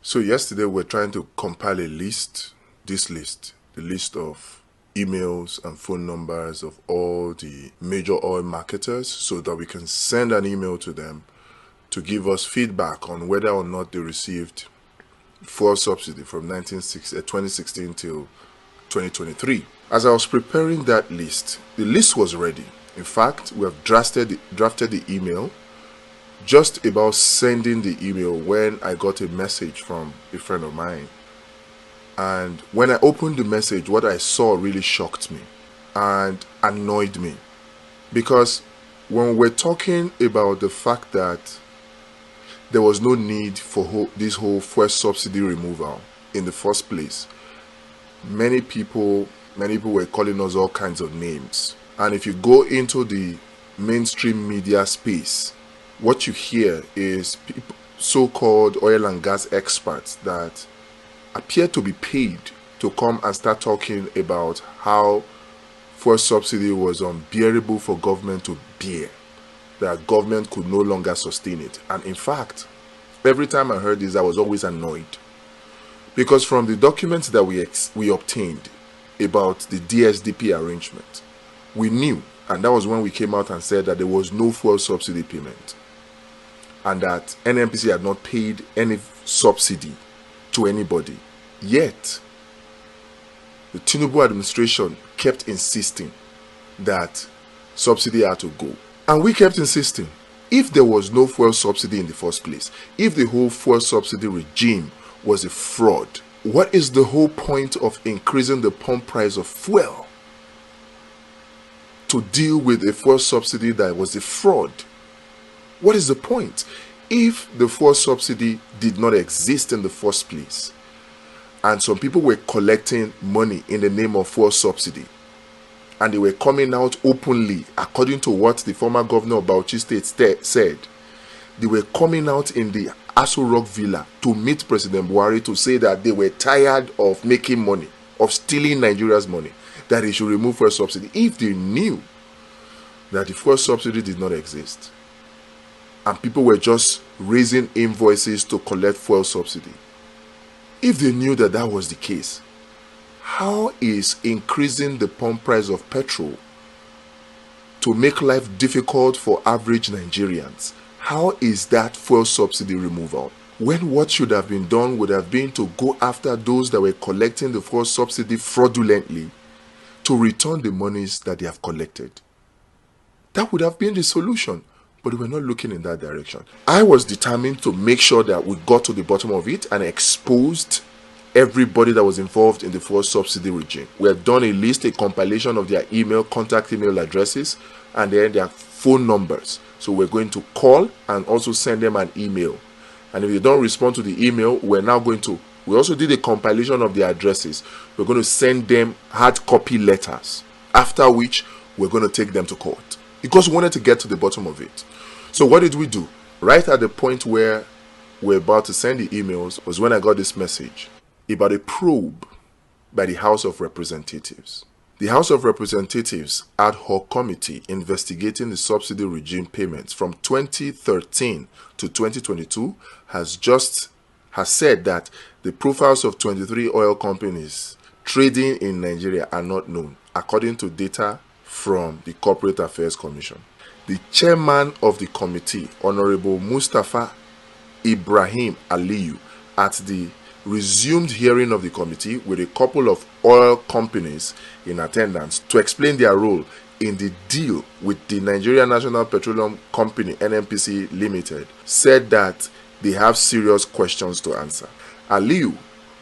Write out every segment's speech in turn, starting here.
So yesterday we're trying to compile a list, the list of emails and phone numbers of all the major oil marketers so that we can send an email to them to give us feedback on whether or not they received fuel subsidy from 2016 till 2023. As I was preparing that list, the list was ready. In fact, we have drafted the email, just about sending the email when I got a message from a friend of mine. And when I opened the message, what I saw really shocked me and annoyed me. Because when we're talking about the fact that there was no need for this whole fuel subsidy removal in the first place, many people were calling us all kinds of names. And if you go into the mainstream media space, what you hear is people, so-called oil and gas experts that appear to be paid to come and start talking about how fuel subsidy was unbearable for government to bear, that government could no longer sustain it. And in fact, every time I heard this, I was always annoyed. Because from the documents that we obtained about the DSDP arrangement, we knew, and that was when we came out and said that there was no fuel subsidy payment, and that NNPC had not paid any subsidy to anybody. Yet, the Tinubu administration kept insisting that subsidy had to go. And we kept insisting, if there was no fuel subsidy in the first place, if the whole fuel subsidy regime was a fraud, what is the whole point of increasing the pump price of fuel to deal with a fuel subsidy that was a fraud? What is the point? If the fuel subsidy did not exist in the first place, and some people were collecting money in the name of fuel subsidy, and they were coming out openly, according to what the former governor of Bauchi State said, they were coming out in the Aso Rock Villa to meet President Buhari to say that they were tired of making money, of stealing Nigeria's money, that he should remove fuel subsidy. If they knew that the fuel subsidy did not exist, and people were just raising invoices to collect fuel subsidy, if they knew that that was the case, how is increasing the pump price of petrol to make life difficult for average Nigerians, how is that fuel subsidy removal? When what should have been done would have been to go after those that were collecting the fuel subsidy fraudulently to return the monies that they have collected. That would have been the solution. But we're not looking in that direction. I was determined to make sure that we got to the bottom of it and exposed everybody that was involved in the fuel subsidy regime. We have done a list, a compilation of their contact email addresses, and then their phone numbers. So we're going to call and also send them an email. And if they don't respond to the email, we also did a compilation of their addresses. We're going to send them hard copy letters, after which we're going to take them to court. Because we wanted to get to the bottom of it. So what did we do? Right at the point where we're about to send the emails was when I got this message about a probe by the House of Representatives. The House of Representatives ad hoc committee investigating the subsidy regime payments from 2013 to 2022 has said that the profiles of 23 oil companies trading in Nigeria are not known, according to data from the Corporate Affairs Commission. The chairman of the committee, Honorable Mustafa Ibrahim Aliyu, at the resumed hearing of the committee with a couple of oil companies in attendance to explain their role in the deal with the Nigeria National Petroleum Company NNPC Limited, said that they have serious questions to answer. Aliyu,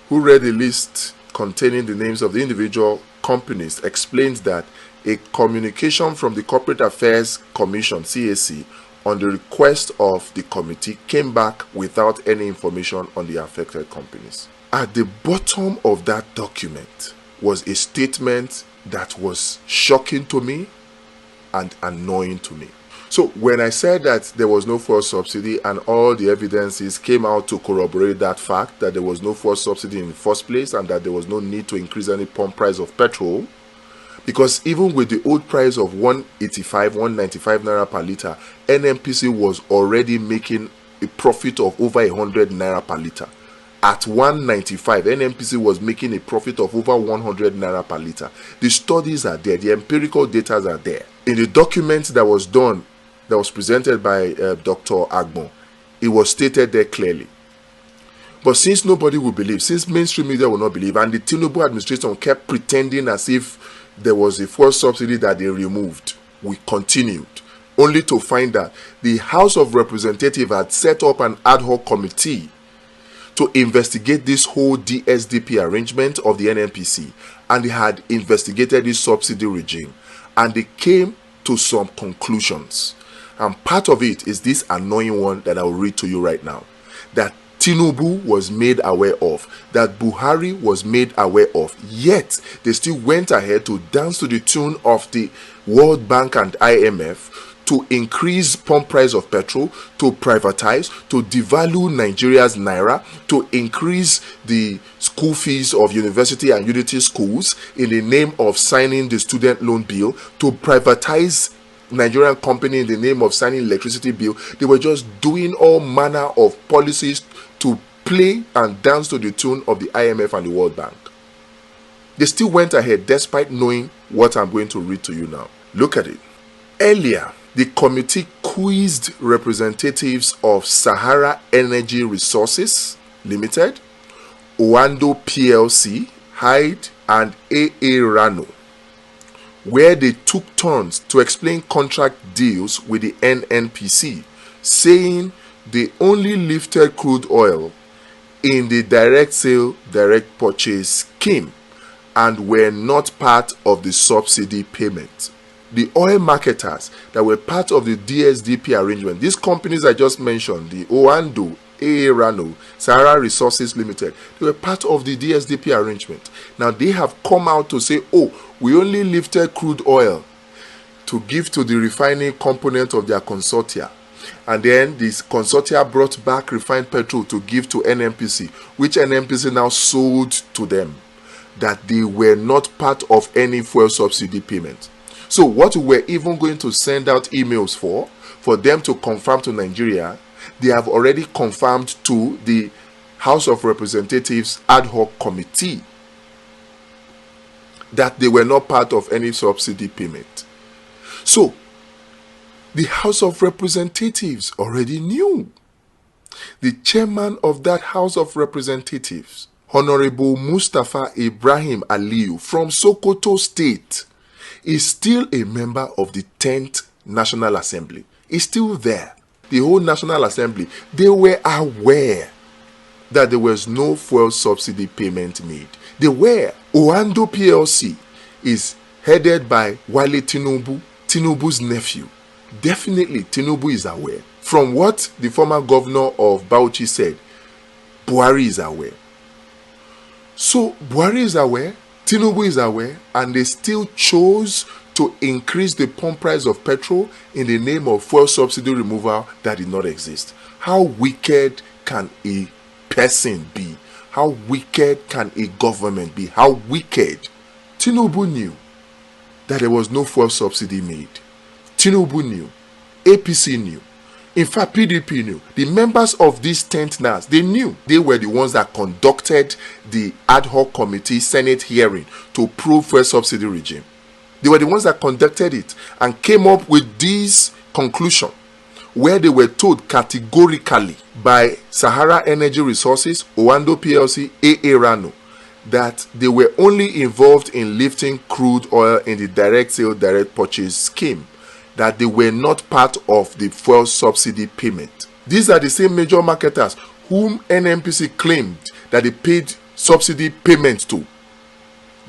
who read the list containing the names of the individual companies, explains that a communication from the Corporate Affairs Commission, CAC, on the request of the committee came back without any information on the affected companies. At the bottom of that document was a statement that was shocking to me and annoying to me. So when I said that there was no fuel subsidy and all the evidences came out to corroborate that fact, that there was no fuel subsidy in the first place and that there was no need to increase any pump price of petrol, because even with the old price of 185, 195 naira per litre, NNPC was already making a profit of over 100 naira per litre. at 195, NNPC was making a profit of over 100 naira per litre. The studies are there, the empirical data are there. In the document that was done, that was presented by Dr. Agbon, it was stated there clearly. But since nobody will believe, since mainstream media will not believe, and the Tinubu administration kept pretending as if there was a fuel subsidy that they removed, we continued, only to find that the House of Representatives had set up an ad hoc committee to investigate this whole DSDP arrangement of the NNPC, and they had investigated this subsidy regime, and they came to some conclusions. And part of it is this annoying one that I will read to you right now, that Tinubu was made aware of, that Buhari was made aware of, yet they still went ahead to dance to the tune of the World Bank and IMF to increase pump price of petrol, to privatize, to devalue Nigeria's naira, to increase the school fees of university and unity schools in the name of signing the student loan bill, to privatize Nigerian company in the name of signing electricity bill. They were just doing all manner of policies to play and dance to the tune of the IMF and the World Bank. They still went ahead despite knowing what I'm going to read to you now. Look at it. Earlier, the committee quizzed representatives of Sahara Energy Resources Limited, Oando PLC, Hyde, and AA Rano, where they took turns to explain contract deals with the NNPC, saying they only lifted crude oil in the direct sale, direct purchase scheme and were not part of the subsidy payment. The oil marketers that were part of the DSDP arrangement, these companies I just mentioned, the Oando, AA Rano, Sahara Resources Limited, they were part of the DSDP arrangement. Now they have come out to say, oh, we only lifted crude oil to give to the refining component of their consortia. And then this consortia brought back refined petrol to give to NNPC, which NNPC now sold to them, that they were not part of any fuel subsidy payment. So what we were even going to send out emails for them to confirm to Nigeria, they have already confirmed to the House of Representatives ad hoc committee that they were not part of any subsidy payment. So the House of Representatives already knew. The chairman of that House of Representatives, Honorable Mustafa Ibrahim Aliyu from Sokoto State, is still a member of the 10th National Assembly. He's still there. The whole National Assembly, they were aware that there was no fuel subsidy payment made. They were. Oando PLC is headed by Wale Tinubu, Tinubu's nephew. Definitely, Tinubu is aware. From what the former governor of Bauchi said, Buhari is aware. So, Buhari is aware, Tinubu is aware, and they still chose to increase the pump price of petrol in the name of fuel subsidy removal that did not exist. How wicked can a person be? How wicked can a government be? How wicked? Tinubu knew that there was no fuel subsidy made. Tinubu knew. APC knew. In fact, PDP knew. The members of this 10th NAS, they knew. They were the ones that conducted the ad hoc committee Senate hearing to prove fuel subsidy regime. They were the ones that conducted it and came up with this conclusion, where they were told categorically by Sahara Energy Resources, Oando PLC, AA Rano, that they were only involved in lifting crude oil in the direct sale, direct purchase scheme, that they were not part of the fuel subsidy payment. These are the same major marketers whom NNPC claimed that they paid subsidy payments to.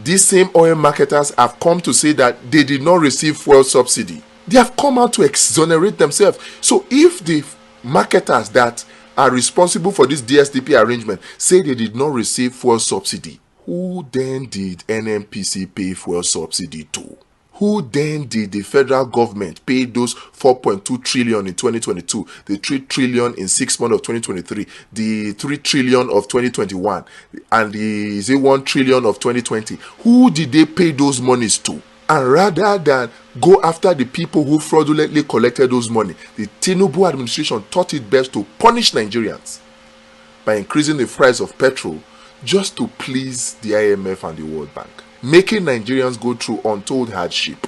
These same oil marketers have come to say that they did not receive fuel subsidy. They have come out to exonerate themselves. So if the marketers that are responsible for this DSDP arrangement say they did not receive fuel subsidy, who then did NNPC pay fuel subsidy to? Who then did the federal government pay those 4.2 trillion in 2022, the 3 trillion in 6 months of 2023, the 3 trillion of 2021, and the 1 trillion of 2020? Who did they pay those monies to? And rather than go after the people who fraudulently collected those money, the Tinubu administration thought it best to punish Nigerians by increasing the price of petrol just to please the IMF and the World Bank, making Nigerians go through untold hardship,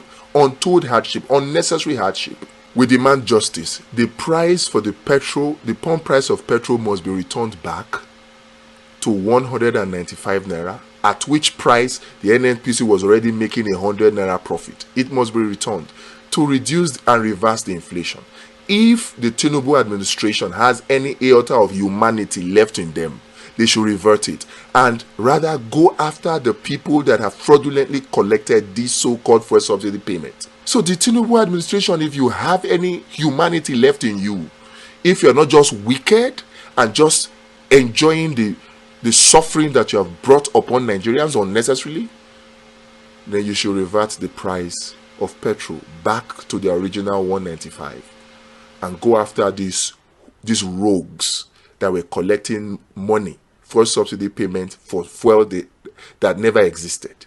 unnecessary hardship. We demand justice. The price for the pump price of petrol must be returned back to 195 naira, at which price the NNPC was already making 100 naira profit. It must be returned to reduce and reverse the inflation. If the Tinubu administration has any iota of humanity left in them, they should revert it and rather go after the people that have fraudulently collected this so-called fuel subsidy payment. So the Tinubu administration, if you have any humanity left in you, if you're not just wicked and just enjoying the suffering that you have brought upon Nigerians unnecessarily, then you should revert the price of petrol back to the original 195 and go after these rogues that were collecting money for subsidy payment for fuel that never existed.